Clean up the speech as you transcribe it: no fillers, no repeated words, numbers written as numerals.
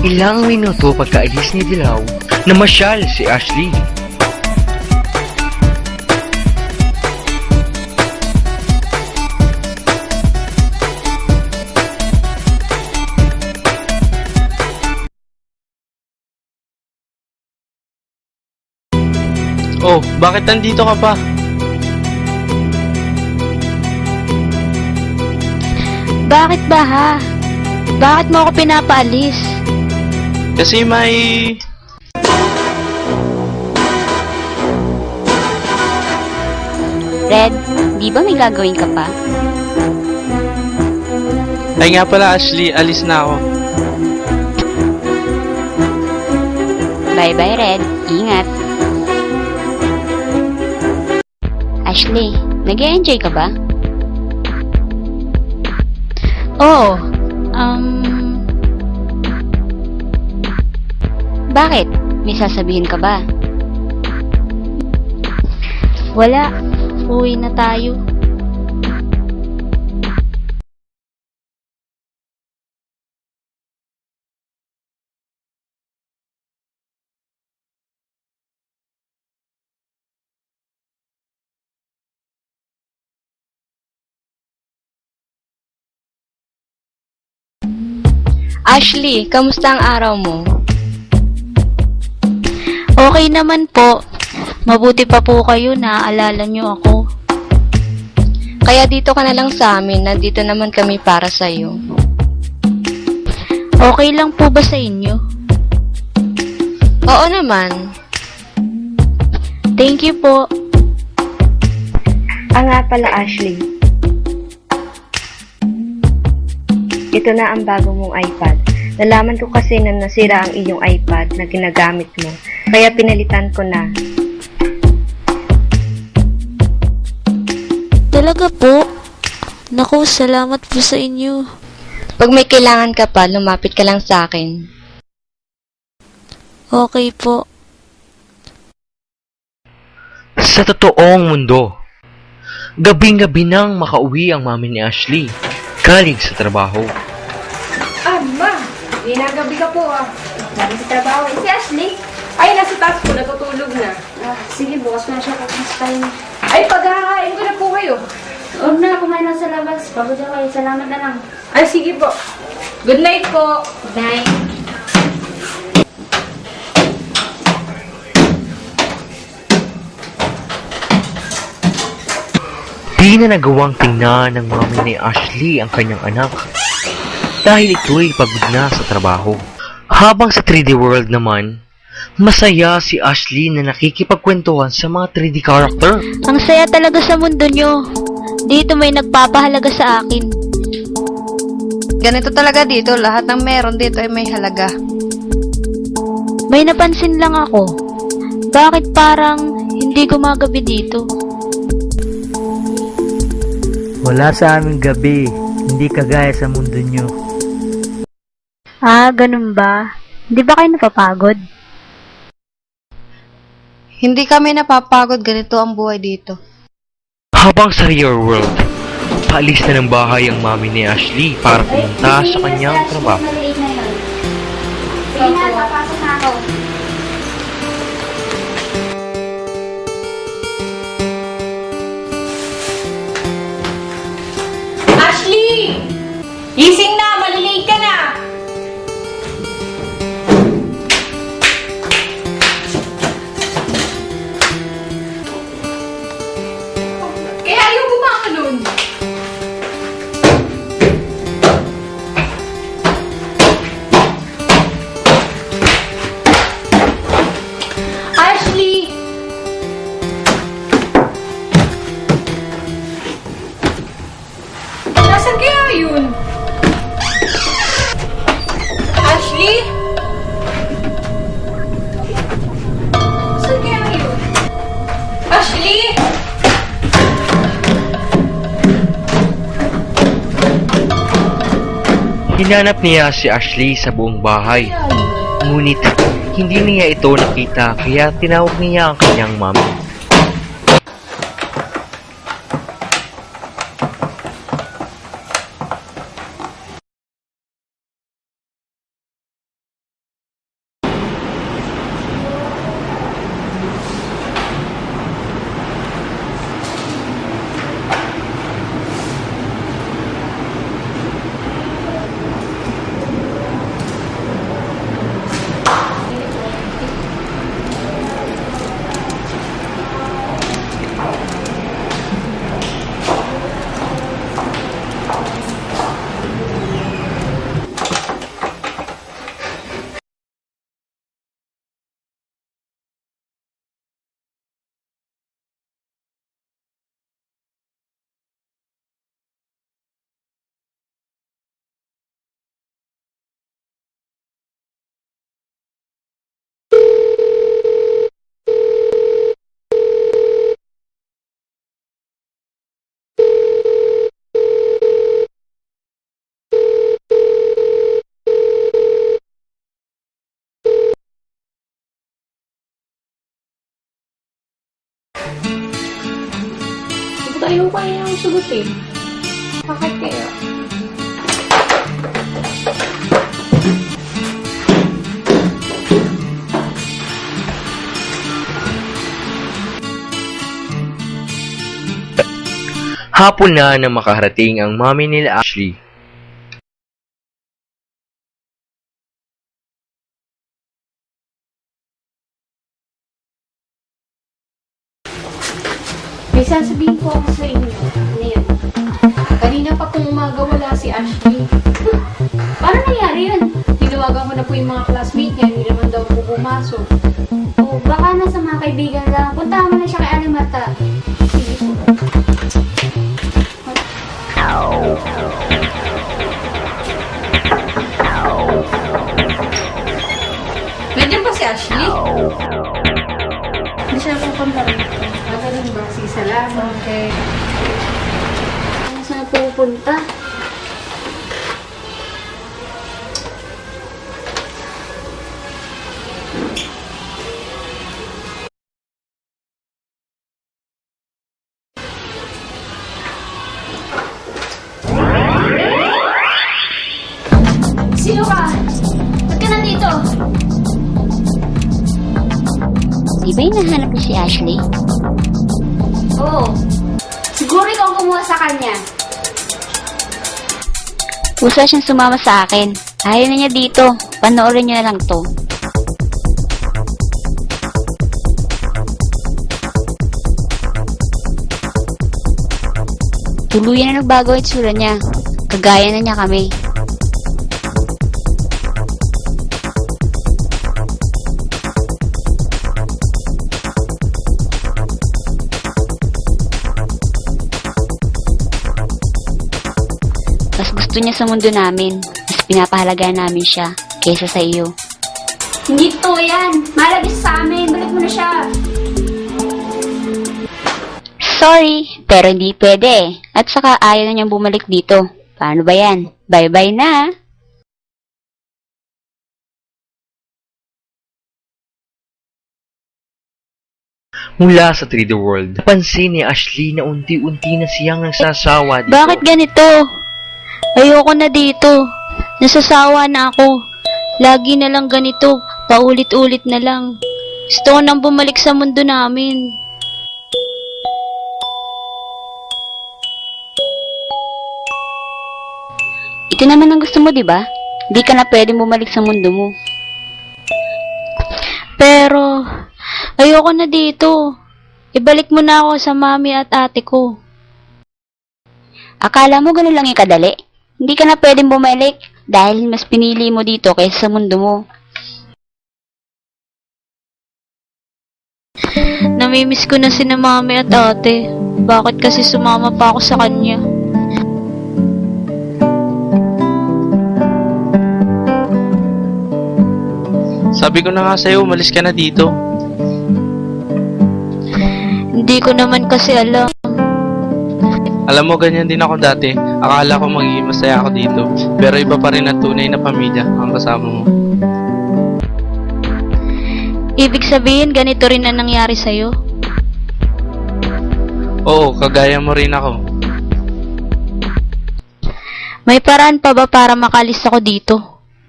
Ilang minuto pagkaalis ni Dilaw, namasyal si Ashley. Oh, bakit nandito ka pa? Bakit ba ha? Bakit mo ako pinapaalis? Kasi may... Red, di ba may gagawin ka pa? Ay nga pala Ashley, alis na ako. Bye-bye, Red. Ingat. Ashley, nag-e-enjoy ka ba? Oo. Bakit? May sasabihin ka ba? Wala. Uwi na tayo. Ashley, kamusta ang araw mo? Okay naman po. Mabuti pa po kayo na alala nyo ako. Kaya dito ka na lang sa amin, nandito naman kami para sa'yo. Okay lang po ba sa inyo? Oo naman. Thank you po. Nga pala Ashley. Ito na ang bago mong iPad. Nalaman ko kasi na nasira ang iyong iPad na ginagamit mo. Kaya pinalitan ko na. Talaga po? Naku, salamat po sa inyo. Pag may kailangan ka pa, lumapit ka lang sa akin. Okay po. Sa totoong mundo, gabing-gabi nang makauwi ang mami ni Ashley, galing sa trabaho. Ma, ginagabi ka po Galing sa trabaho. Si Ashley? Ay, nasa taas po, natutulog na. Sige, bukas na siya kakastahin. Ay, paghahakain ko na po kayo. Huwag na, kumain lang sa labas. Pagod ako kayo. Salamat na lang. Ay, sige po. Good night po. Bye. Di na nagawang tingnan ng mami ni Ashley ang kanyang anak dahil ito'y pagod na sa trabaho. Habang sa 3D world naman, masaya si Ashley na nakikipagkwentuhan sa mga 3D character. Ang saya talaga sa mundo nyo. Dito may nagpapahalaga sa akin. Ganito talaga dito, lahat ng meron dito ay may halaga. May napansin lang ako. Bakit parang hindi gumagabi dito? Wala sa aming gabi, hindi kagaya sa mundo nyo. Ah, ganun ba? Hindi ba kayo napapagod? Hindi kami napapagod, ganito ang buhay dito. Habang sa real world, paalis na ng bahay ang mami ni Ashley para pumunta sa kanyang trabaho. Sige na, papasok na ako. Ashley! Gising na! Malilate ka na! Kaya ayaw bumangon. Ashley! Nasaan kaya yun? Ashley? Nasaan kaya yun? Ashley? Hinanap niya si Ashley sa buong bahay. Ngunit, hindi niya ito nakita kaya tinawag niya ang kanyang mami. ayaw ko yung sugutin. Bakit kaya? Hapon na nang makarating ang mami nila Ashley. May sasabihin ko ako sa inyo. Ano yun? Kanina pa kung umaga wala si Ashley. Paano nangyari yun? Tinawagan ko na po yung mga classmate niya. Hindi naman daw po pumasok. Oh, baka nasa mga kaibigan lang. Punta mo na siya kay Alimata. Sige po. Nandiyan ba si Ashley? Hindi siya pupunta rin. Ganun ba? Sige, salamat. Okay. Saan pupunta? Sino ka? Ba't ka nandito? Di ba hinahanap niyo si Ashley? Oo. Siguro ikaw ang kumuha sa kanya. Uso siyang sumama sa akin. Ayaw na niya dito. Panoorin niyo na lang to. Tuluyan na nagbago ang itsura niya. Kagaya na niya kami. Mas gusto niya sa mundo namin. Mas pinapahalagaan namin siya kaysa sa iyo. Hindi to yan. Malagis sa amin. Balik mo na siya. Sorry, pero hindi pwede. At saka ayaw na niyang bumalik dito. Paano ba yan? Bye-bye na. Mula sa 3D World, napansin ni Ashley na unti-unti na siyang nagsasawa dito. Bakit ganito? Ayoko na dito. Nasasawa na ako. Lagi na lang ganito. Paulit-ulit na lang. Gusto ko nang bumalik sa mundo namin. Ito naman ang gusto mo, di ba? Di ka na pwedeng bumalik sa mundo mo. Pero, ayoko na dito. Ibalik mo na ako sa mami at ate ko. Akala mo ganun lang yung kadali? Hindi ka na pwedeng bumalik dahil mas pinili mo dito kaysa sa mundo mo. Namimiss ko na sina mami at ate. Bakit kasi sumama pa ako sa kanya? Sabi ko na nga sa'yo, umalis ka na dito. Hindi ko naman kasi alam. Alam mo, ganyan din ako dati. Akala ko magiging masaya ako dito. Pero iba pa rin ang tunay na pamilya ang kasama mo. Ibig sabihin, ganito rin na nangyari sa'yo? Oo, kagaya mo rin ako. May paraan pa ba para makalis ako dito?